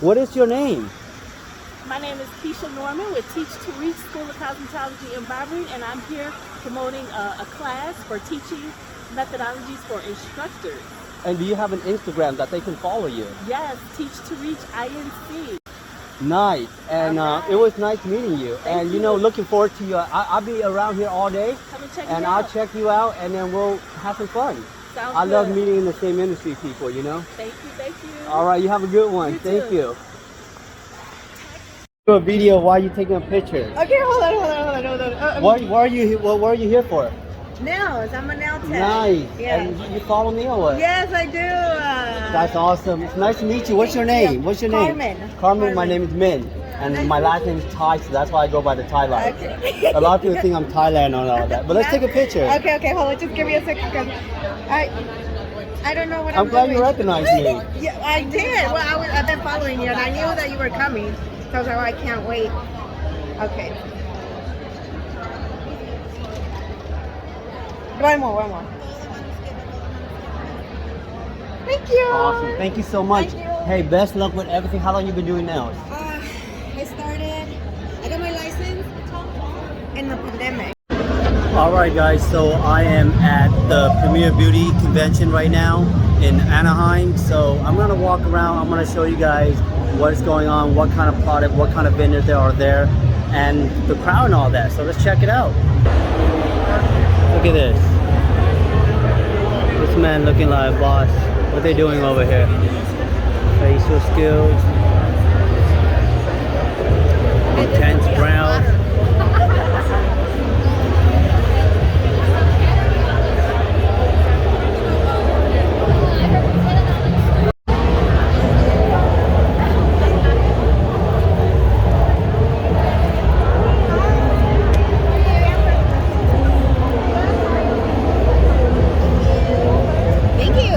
What is your name? My name is Keisha Norman with Teach to Reach School of Cosmetology and Barbering, and I'm here promoting a class for teaching methodologies for instructors. And do you have an Instagram that they can follow you? Yes, Teach to Reach INC. Nice. And it was nice meeting you. Thank you know, looking forward to you. I'll be around here all day. Come and check And me I'll out. check you out, and then we'll have some fun. Sounds I love good. meeting in the same industry people, you know? Thank you, thank you. All right, you have a good one. You Thank too. you. Do a video while you taking a picture. Okay, hold on. What are you here for? Nails. I'm a nail tech. Nice. Yes. And you follow me or what? Yes, I do. That's awesome. It's nice to meet you. What's your name? What's your name? Carmen. Carmen. My Carmen. name is Min. And my last name is Thai, so that's why I go by the Thai line. Okay. A lot of people think I'm Thailand and all that. But let's take a picture. Okay, hold on. Just give me a second. 'Cause I don't know what I'm I'm glad doing. you recognize me. Yeah, I did. Well, I've been following you, and I knew that you were coming. So I was like, oh, I can't wait. Okay. One more. Thank you. Awesome. Thank you so much. Thank you. Hey, best luck with everything. How long you been doing nails? I got my license in the pandemic. Alright guys, so I am at the Premier Beauty Convention right now in Anaheim. So I'm going to walk around, I'm going to show you guys what's going on, what kind of product, what kind of vendors there are there, and the crowd and all that. So let's check it out. Look at this. This man looking like a boss. What they doing over here? Facial skills. Intense brown. Thank you.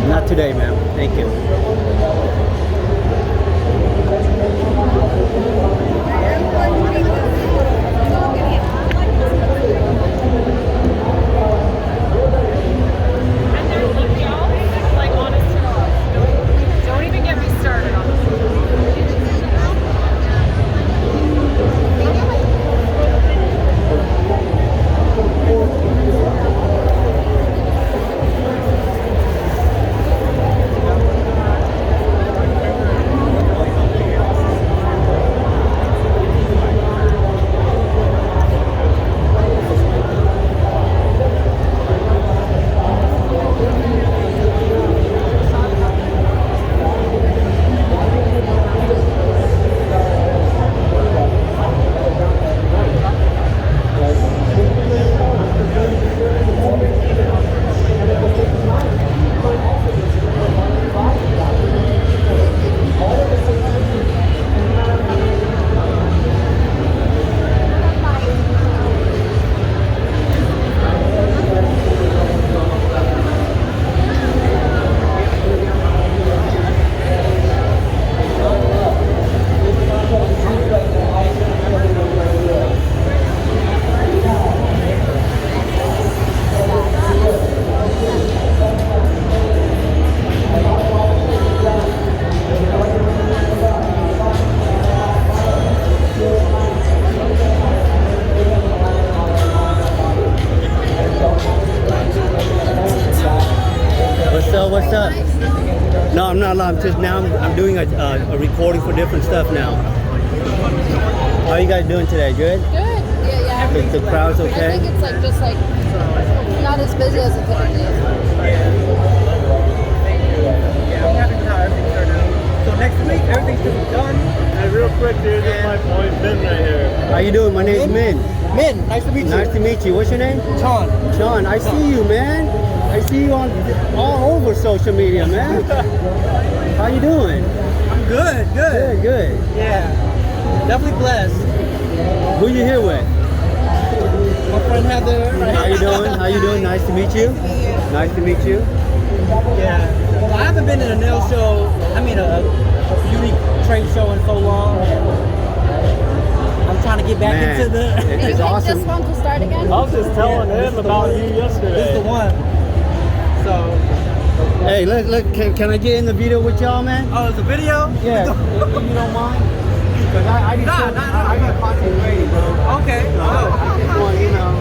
Not today, ma'am. Thank you. Like, honest to God. Don't even get me started on this. What's up? No, I'm not allowed. I'm doing a recording for different stuff now. How are you guys doing today? Good? Good. Yeah. The crowd's okay? I think it's like not as busy as it typically is. Yeah, we haven't how everything turned out. So next week, everything things to be done. Hey, real quick, dude, this is my boy Ben right here. How you doing? My name's Min. Min, nice to meet you. Nice to meet you. What's your name? Sean. Sean. I see you, man. I see you on all over social media, man. How you doing? I'm good, Good, good. Yeah. Definitely blessed. Who you here with? My friend Heather. How you doing? How you doing? Nice to meet you. Nice to meet you. Yeah. Well, I haven't been in a nail show, a beauty trade show in so long. I'm trying to get back Man, into the... it's You awesome. just want to start again? I was just telling him about you yesterday. This is the one. So... Hey, look, can I get in the video with y'all, man? Oh, it's a video? Yeah, if you don't mind. Because I got content ready, bro. Okay. So I just want, you know.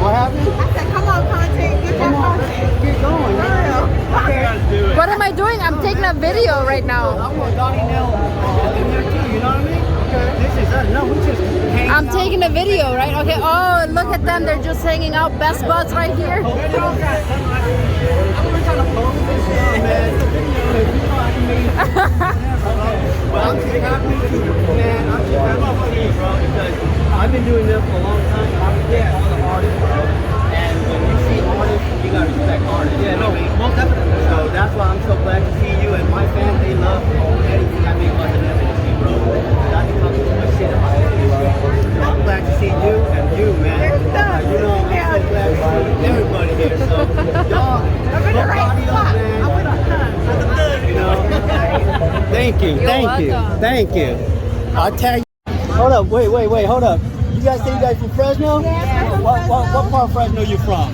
What happened? I said, come on, content. Get Come that on, content. let's get going, man. What am I doing? I'm taking a video right now. I want Donnie Nail in there too, you know what I mean? Okay. This is us. No, we just hang I'm out. taking a video, right? Okay. Oh, look at them. They're just hanging out. Best buds right here. But I'm just happy, man. I'm just happy to see you, bro, because I've been doing this for a long time. I'm all the artists, bro. And when you see artists, you gotta respect artists. Yeah, no, most definitely. So that's why I'm so glad to see you and my fans. They love anything I make about the industry, bro. I can talk too much shit about it, bro. So I'm glad to see you and you, man. You know, I'm so glad to see everybody here. So y'all, go party up, man. You know. Thank you, thank you. I'll tag you. Hold up, wait, hold up. You guys say you guys from Fresno? Yeah, What part of Fresno you from?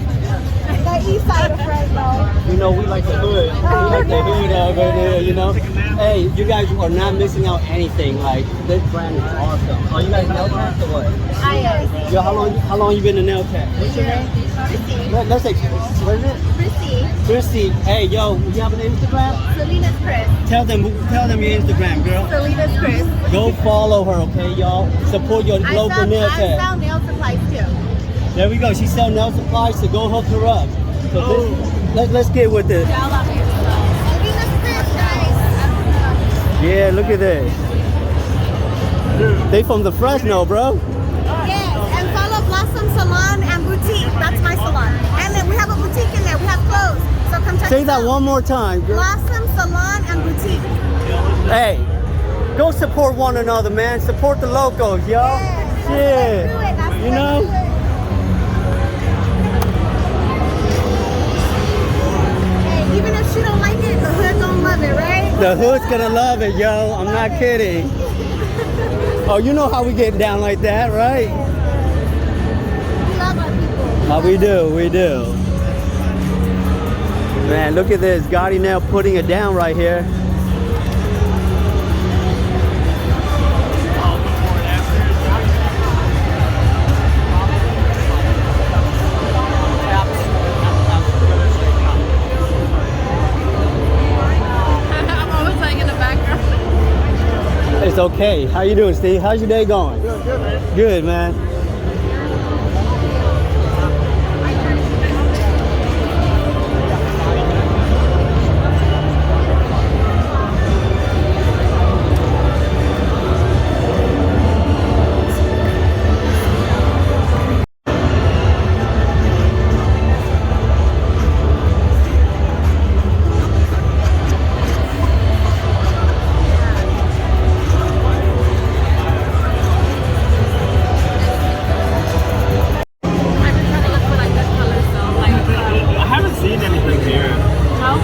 The east side of Fresno. You know, we like the hood. We like the hood over there, you know. Hey, you guys are not missing out anything. Like, this brand is awesome. Oh, you guys nail techs or what? I am. Yo, how long you been a nail tech? What's your name? Chrissy. Let's say, what is it? Chrissy. Chrissy. Hey, yo, you have an Instagram? Selena's Chris. Tell them your Instagram, girl. Selena's Chris. Go follow her, okay, y'all? Support your local nail I tech. sell nail supplies too. There we go. She sells nail supplies, so go hook her up. So let's get with this. Selena's Chris, guys. Yeah, look at this. They from the Fresno, bro. Yes, and follow Blossom Salon and Boutique. That's my salon. And then we have a boutique in there. We have clothes. So come check Say us that out. one more time, girl. Blossom Salon and Boutique. Hey, go support one another, man. Support the locals, yo. Yes, Shit. that's the way to do it. That's the You way to know? do it. Hey, even if she don't like it, the hood don't love it, right? The hood's gonna love it, yo. I'm not kidding. Oh, you know how we get down like that, right? We love our people. We do. Man, look at this. Gotti now putting it down right here. I'm always like in the background. It's okay. How you doing, Steve? How's your day going? Good, man. Good, man. I haven't seen anything here. No?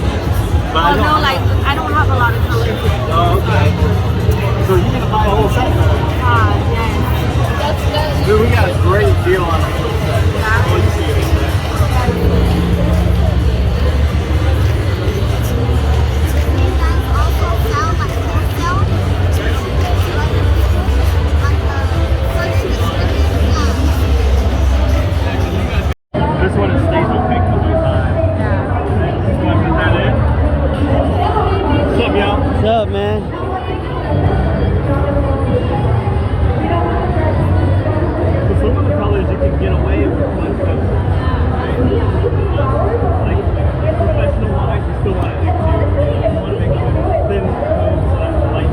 But I Oh, know- no, like, I don't have a lot of colors yet. Oh, okay. So you're gonna buy a whole set? Yes. That's good. Dude, we got a great deal on it. Oh, you see it. This one it stays opaque the whole time. Just wanna put that in. What's up, y'all? What's up, man? So some of the colors you can get away with like professional wise, you still want to do too. You want to make sure it's thin coats, light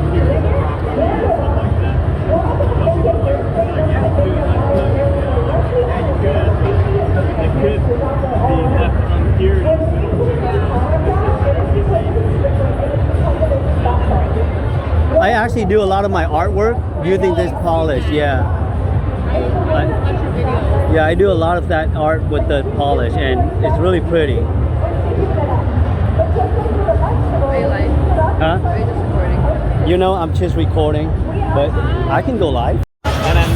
I actually do a lot of my artwork using this polish. Yeah. Yeah, I do a lot of that art with the polish, and it's really pretty. Are you live? Huh? Are you just recording? You know, I'm just recording, but I can go live. And then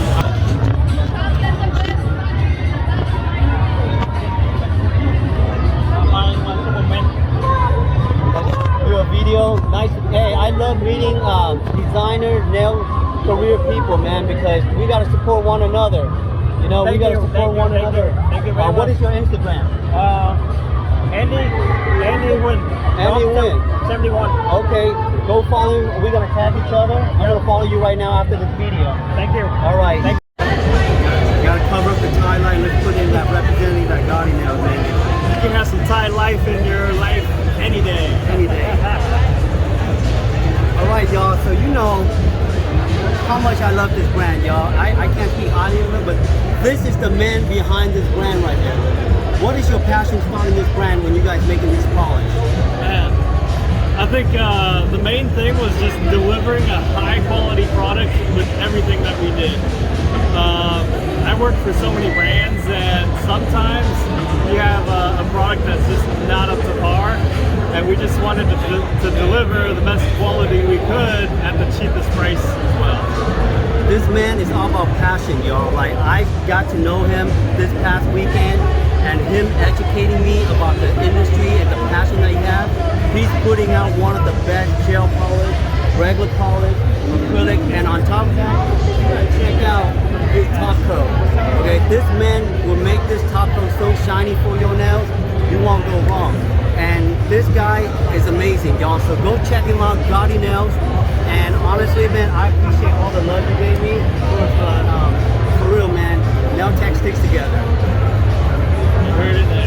Do a video. Nice. Hey, I love meeting designer, nail career people, man, because we gotta support one another. You know, we Thank gotta you, support thank you, one thank you. another. Thank you very What much. is your Instagram? Andy Win. Andy Win. 71. Okay, go follow. We're gonna tag each other. I'm gonna follow you right now after this video. Thank you. All right. Thank You gotta cover up the tie line. Let's put in that representing that Gotti nails, man. You can have some Thai life in your life any day. Any day. All right, y'all. So you know how much I love this brand, y'all. I can't speak highly of it, but this is the man behind this brand right there. What is your passion starting this brand when you guys making this polish? Man, I think the main thing was just delivering a high quality product with everything that we did. I worked for so many brands, and sometimes you have a product that's just not up to par, and we just wanted to deliver the best quality we could at the cheapest price as well. This man is all about passion, y'all. Like, I got to know him this past weekend, and him educating me about the industry and the passion that he has. He's putting out one of the best gel polish, regular polish, acrylic, and on top of that, check out his top coat. Okay, this man will make this top coat so shiny for your nails, you won't go wrong. And this guy is amazing, y'all. So go check him out, Gotti Nails. And honestly, man, I appreciate all the love you gave me. For real, man, nail tech sticks together. You heard it there.